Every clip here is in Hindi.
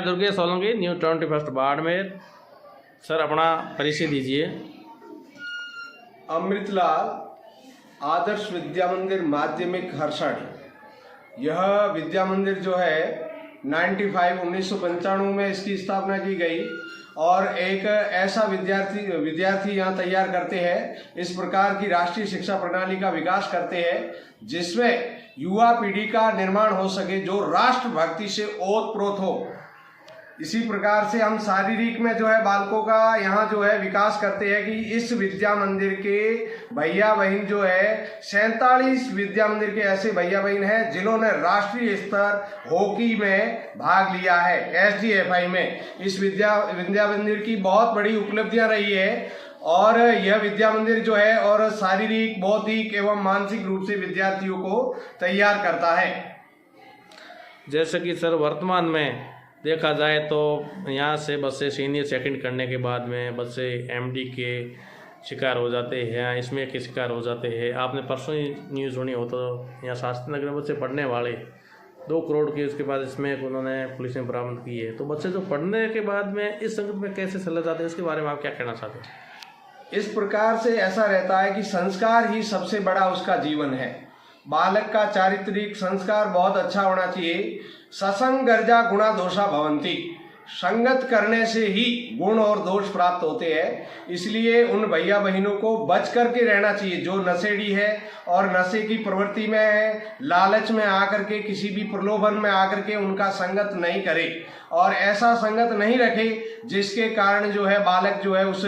दुर्गेश सोलंकी, न्यू 21 बाड़मेर। सर अपना परिचय दीजिए। अमृतलाल, आदर्श विद्या मंदिर माध्यमिक हरसाड़ी। यह विद्या मंदिर जो है 1995 में इसकी स्थापना की गई और एक ऐसा विद्यार्थी यहाँ तैयार करते हैं, इस प्रकार की राष्ट्रीय शिक्षा प्रणाली का विकास करते हैं जिसमें युवा पीढ़ी का निर्माण हो सके जो राष्ट्रभक्ति से ओतप्रोत हो। इसी प्रकार से हम शारीरिक में जो है बालकों का यहाँ जो है विकास करते हैं कि इस विद्या मंदिर के भैया बहन जो है 47 विद्या मंदिर के ऐसे भैया बहन हैं जिन्होंने राष्ट्रीय स्तर हॉकी में भाग लिया है। SDFI में इस विद्या मंदिर की बहुत बड़ी उपलब्धियां रही है और यह विद्या मंदिर जो है और शारीरिक, बौद्धिक एवं मानसिक रूप से विद्यार्थियों को तैयार करता है। जैसे कि सर वर्तमान में देखा जाए तो यहाँ से बच्चे सीनियर सेकंड करने के बाद में बच्चे MD के शिकार हो जाते हैं, इसमें के शिकार हो जाते हैं। आपने परसों ही न्यूज़ सुनी हो तो यहाँ शास्त्री नगर में बच्चे पढ़ने वाले 2 करोड़ के उसके बाद इसमें उन्होंने पुलिस ने बरामद की है। तो बच्चे जो पढ़ने के बाद में इस संकट में कैसे चले जाते हैं, इसके बारे में आप क्या कहना चाहते हैं? इस प्रकार से ऐसा रहता है कि संस्कार ही सबसे बड़ा उसका जीवन है। बालक का चारित्रिक संस्कार बहुत अच्छा होना चाहिए। ससंग गर्जा गुणा दोषा भवंती, संगत करने से ही गुण और दोष प्राप्त होते हैं। इसलिए उन भैया बहनों को बच करके रहना चाहिए जो नशेड़ी है और नशे की प्रवृत्ति में है, लालच में आकर के, किसी भी प्रलोभन में आकर के उनका संगत नहीं करे और ऐसा संगत नहीं रखे जिसके कारण जो है बालक जो है उस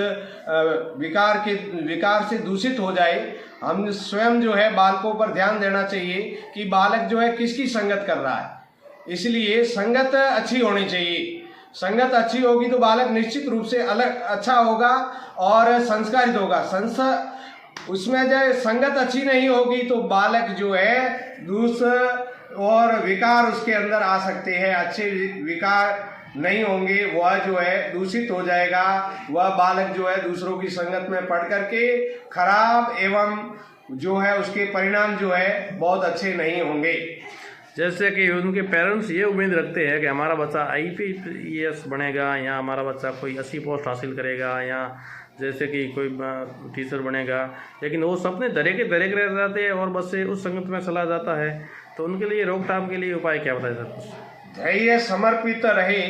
विकार से दूषित हो जाए। हम स्वयं जो है बालकों पर ध्यान देना चाहिए कि बालक जो है किसकी संगत कर रहा है। इसलिए संगत अच्छी होनी चाहिए। संगत अच्छी होगी तो बालक निश्चित रूप से अच्छा होगा और संस्कारित होगा। उसमें जो संगत अच्छी नहीं होगी तो बालक जो है दूसरे और विकार उसके अंदर आ सकते हैं। अच्छे विकार नहीं होंगे, वह जो है दूषित हो जाएगा। वह बालक जो है दूसरों की संगत में पढ़ करके खराब एवं जो है उसके परिणाम जो है बहुत अच्छे नहीं होंगे। जैसे कि उनके पेरेंट्स ये उम्मीद रखते हैं कि हमारा बच्चा IPS बनेगा या हमारा बच्चा कोई 80 पोस्ट हासिल करेगा या जैसे कि कोई टीचर बनेगा, लेकिन वो सपने धरे के रह जाते हैं और बच्चे उस संगत में चला जाता है। तो उनके लिए रोकथाम के लिए उपाय क्या बताए सर? धैर्य समर्पित रहे,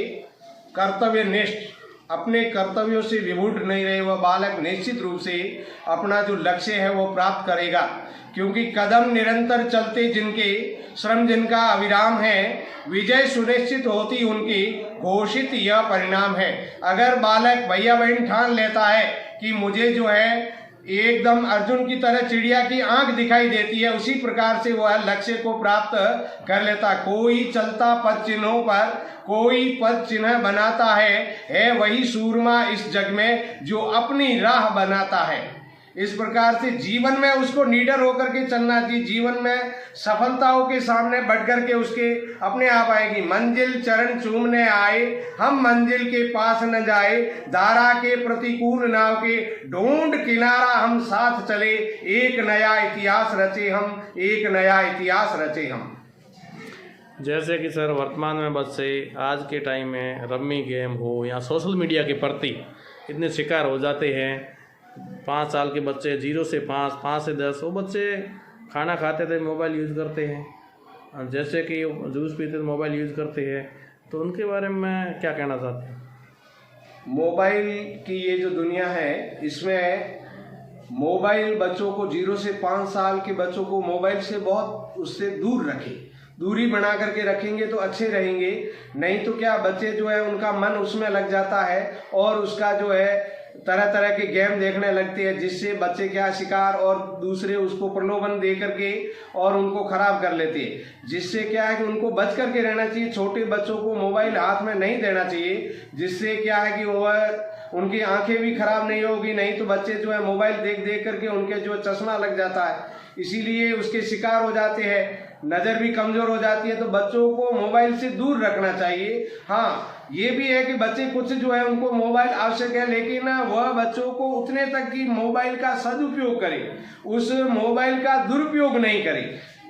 कर्तव्यनिष्ठ, अपने कर्तव्यों से विमूढ़ नहीं रहे, वह बालक निश्चित रूप से अपना जो लक्ष्य है वो प्राप्त करेगा। क्योंकि कदम निरंतर चलते जिनके, श्रम जिनका अविराम है, विजय सुनिश्चित होती उनकी, घोषित यह परिणाम है। अगर बालक भैया बहन ठान लेता है कि मुझे जो है एकदम अर्जुन की तरह चिड़िया की आंख दिखाई देती है, उसी प्रकार से वह लक्ष्य को प्राप्त कर लेता। कोई चलता पद चिन्हों पर, कोई पद चिन्ह बनाता है वही सूरमा इस जग में जो अपनी राह बनाता है। इस प्रकार से जीवन में उसको निडर होकर के चलना चाहिए। जीवन में सफलताओं के सामने बढ़ कर के उसके अपने आप आएगी। मंजिल चरण चूमने आए, हम मंजिल के पास न जाए, धारा के प्रतिकूल नाव के ढूंढ किनारा हम साथ चले, एक नया इतिहास रचे हम, एक नया इतिहास रचे हम। जैसे कि सर वर्तमान में बच्चे आज के टाइम में रम्मी गेम हो या सोशल मीडिया के प्रति इतने शिकार हो जाते हैं। 5 साल के बच्चे 0 से 5, 5 से 10, वो बच्चे खाना खाते थे मोबाइल यूज़ करते हैं, जैसे कि जूस पीते थे मोबाइल यूज़ करते हैं। तो उनके बारे में क्या कहना चाहते हैं? मोबाइल की ये जो दुनिया है, इसमें मोबाइल बच्चों को 0 से 5 साल के बच्चों को मोबाइल से बहुत उससे दूर रखें। दूरी बना करके रखेंगे तो अच्छे रहेंगे। नहीं तो क्या, बच्चे जो है उनका मन उसमें लग जाता है और उसका जो है तरह तरह के गेम देखने लगते हैं, जिससे बच्चे क्या शिकार और दूसरे उसको प्रलोभन दे करके और उनको खराब कर लेते हैं। जिससे क्या है कि उनको बच करके रहना चाहिए। छोटे बच्चों को मोबाइल हाथ में नहीं देना चाहिए, जिससे क्या है कि वह उनकी आंखें भी खराब नहीं होगी। नहीं तो बच्चे जो है मोबाइल देख देख करके उनके जो चश्मा लग जाता है, इसीलिए उसके शिकार हो जाते हैं, नज़र भी कमज़ोर हो जाती है। तो बच्चों को मोबाइल से दूर रखना चाहिए। हाँ, ये भी है कि बच्चे कुछ जो है उनको मोबाइल आवश्यक है, लेकिन वह बच्चों को उतने तक कि मोबाइल का सदुपयोग करे, उस मोबाइल का दुरुपयोग नहीं करे।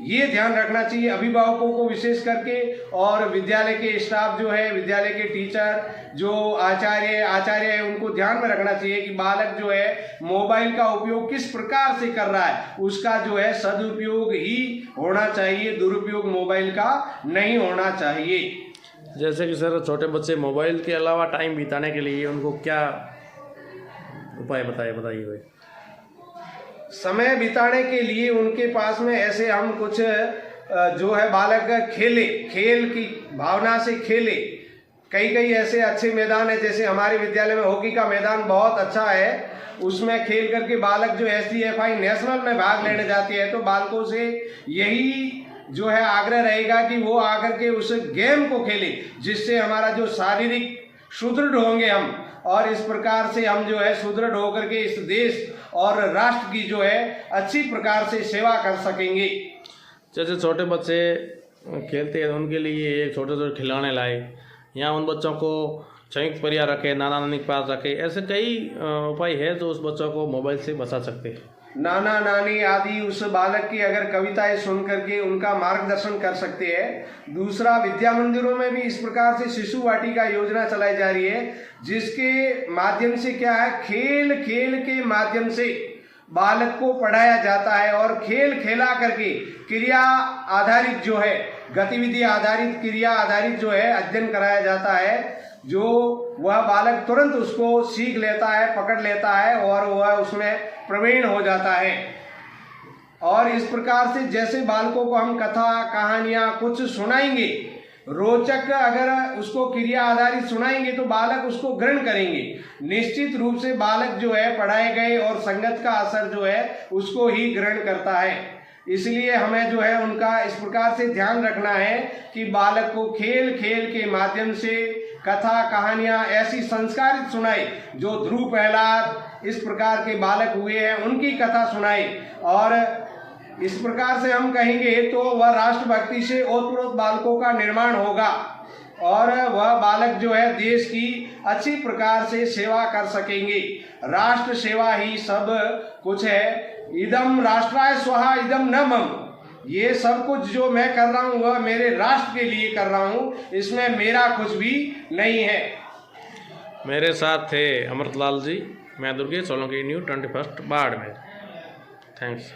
ये ध्यान रखना चाहिए अभिभावकों को विशेष करके, और विद्यालय के स्टाफ जो है, विद्यालय के टीचर जो आचार्य है, उनको ध्यान में रखना चाहिए कि बालक जो है मोबाइल का उपयोग किस प्रकार से कर रहा है, उसका जो है सदुपयोग ही होना चाहिए, दुरुपयोग मोबाइल का नहीं होना चाहिए। जैसे कि सर छोटे बच्चे मोबाइल के अलावा टाइम बिताने के लिए उनको क्या उपाय बताइए भाई। समय बिताने के लिए उनके पास में ऐसे हम कुछ जो है बालक खेले, खेल की भावना से खेले। कई ऐसे अच्छे मैदान है, जैसे हमारे विद्यालय में हॉकी का मैदान बहुत अच्छा है, उसमें खेल करके बालक जो SDFI नेशनल में भाग लेने जाती है, तो बालकों से यही जो है आग्रह रहेगा कि वो आकर के उस गेम को खेले, जिससे हमारा जो शारीरिक सुदृढ़ होंगे हम, और इस प्रकार से हम जो है सुदृढ़ होकर के इस देश और राष्ट्र की जो है अच्छी प्रकार से सेवा कर सकेंगे। जैसे छोटे बच्चे खेलते हैं उनके लिए एक छोटे खिलौने लाए, या उन बच्चों को संयुक्त परिवार रखे, नाना नानी के पास रखे, ऐसे कई उपाय है जो उस बच्चों को मोबाइल से बचा सकते हैं। नाना नानी आदि उस बालक की अगर कविताएं सुन करके उनका मार्गदर्शन कर सकते हैं। दूसरा, विद्या मंदिरों में भी इस प्रकार से शिशु वाटिका योजना चलाई जा रही है, जिसके माध्यम से क्या है, खेल के माध्यम से बालक को पढ़ाया जाता है, और खेल खेला करके क्रिया आधारित जो है, गतिविधि आधारित, क्रिया आधारित जो है अध्ययन कराया जाता है, जो वह बालक तुरंत उसको सीख लेता है, पकड़ लेता है, और वह उसमें प्रवीण हो जाता है। और इस प्रकार से जैसे बालकों को हम कथा कहानियां कुछ सुनाएंगे, रोचक अगर उसको क्रिया आधारित सुनाएंगे, तो बालक उसको ग्रहण करेंगे। निश्चित रूप से बालक जो है पढ़ाए गए और संगत का असर जो है उसको ही ग्रहण करता है। इसलिए हमें जो है उनका इस प्रकार से ध्यान रखना है कि बालक को खेल के माध्यम से कथा कहानियां ऐसी संस्कारित सुनाए, जो ध्रुव प्रहलाद इस प्रकार के बालक हुए हैं उनकी कथा सुनाए, और इस प्रकार से हम कहेंगे तो वह राष्ट्रभक्ति से ओतप्रोत बालकों का निर्माण होगा, और वह बालक जो है देश की अच्छी प्रकार से सेवा कर सकेंगे। राष्ट्र सेवा ही सब कुछ है। इदम राष्ट्राय स्वहा इदम न मम, ये सब कुछ जो मैं कर रहा हूँ वह मेरे राष्ट्र के लिए कर रहा हूँ, इसमें मेरा कुछ भी नहीं है। मेरे साथ थे अमृतलाल जी, मैं दुर्गेश सोलंकी, न्यू 21 बाड़मेर। थैंक्स।